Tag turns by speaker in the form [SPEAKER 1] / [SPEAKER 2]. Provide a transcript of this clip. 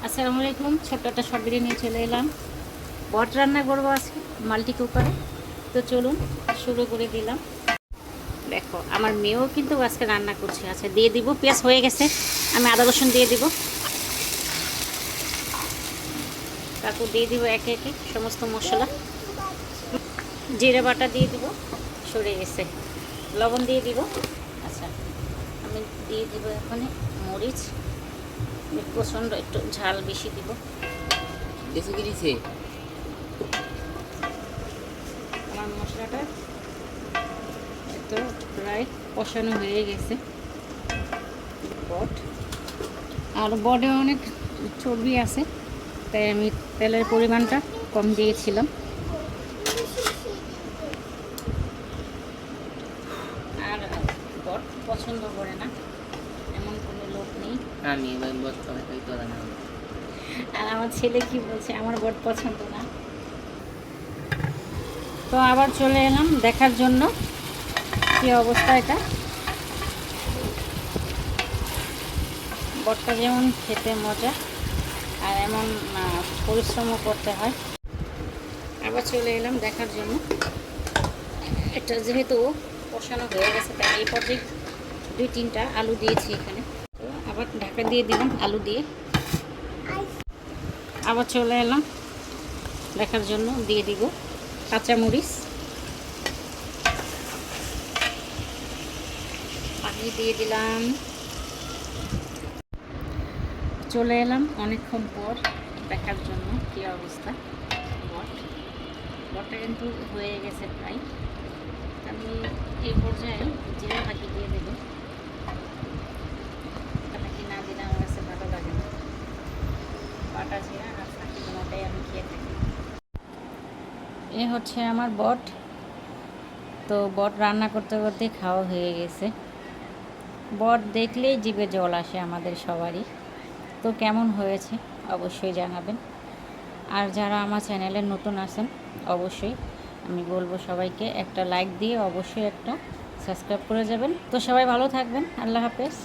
[SPEAKER 1] আসসালামু আলাইকুম। ছোট্ট একটা শর্ট ভিডিও নিয়ে চলে এলাম। বট রান্না করবো আজকে মাল্টি কুকারে। তো চলুন শুরু করে দিলাম। দেখো আমার মেয়েও কিন্তু আজকে রান্না করছে। আচ্ছা দিয়ে দিব, পেঁয়াজ হয়ে গেছে, আমি আদা রসুন দিয়ে দিব। তারপর দিয়ে দিব একে একে সমস্ত মশলা। জিরে বাটা দিয়ে দিব, সরে গেছে। লবণ দিয়ে দিব। আচ্ছা আমি দিয়ে দিব এখন মরিচ, প্রচণ্ড একটু ঝাল বেশি দিব। আমার মশলাটা তো প্রায় কষানো হয়ে গেছে। বট আর বটে অনেক চর্বি আছে, তাই আমি তেলের পরিমাণটা কম দিয়েছিলাম। আর বট পছন্দ করে না এমন কোনো লোক নেই।
[SPEAKER 2] আমি বট করে না।
[SPEAKER 1] আর আমার ছেলে কি বলছে, আমার বট পছন্দ না। তো আবার চলে এলাম দেখার জন্য কি অবস্থা। এটা বটটা যেমন খেতে মজা আর এমন পরিশ্রমও করতে হয়। আবার চলে এলাম দেখার জন্য। এটা যেহেতু কষানো হয়ে গেছে, তাই এই পর্যায়ে 2-3টা আলু দিয়েছি এখানে। তো আবার ঢাকা দিয়ে দিলাম আলু দিয়ে। আবার চলে এলাম দেখার জন্য, দিয়ে দিব কাঁচামরিচ, পানি দিয়ে দিলাম। চলে এলাম অনেকক্ষণ পর দেখার জন্য কী অবস্থা। বটটা কিন্তু হয়ে গেছে প্রায়। আমি এই পর্যায়ে জিরা ফাঁকি দিয়ে দেব। ফাঁকি না দিলে আমার কাছে ভালো লাগে না। বাটা জিরা আর ফাঁকি কোনোটাই আমি খেয়ে থাকি। এ হচ্ছে আমার বট। তো বট রান্না করতে করতে খাওয়া হয়ে গেছে। বট দেখলেই জিভে জল আসে আমাদের সবারই। তো কেমন হয়েছে অবশ্যই জানাবেন। আর যারা আমার চ্যানেলে নতুন আছেন অবশ্যই আমি বলবো সবাইকে একটা লাইক দিয়ে অবশ্যই একটা সাবস্ক্রাইব করে যাবেন। তো সবাই ভালো থাকবেন। আল্লাহ হাফেজ।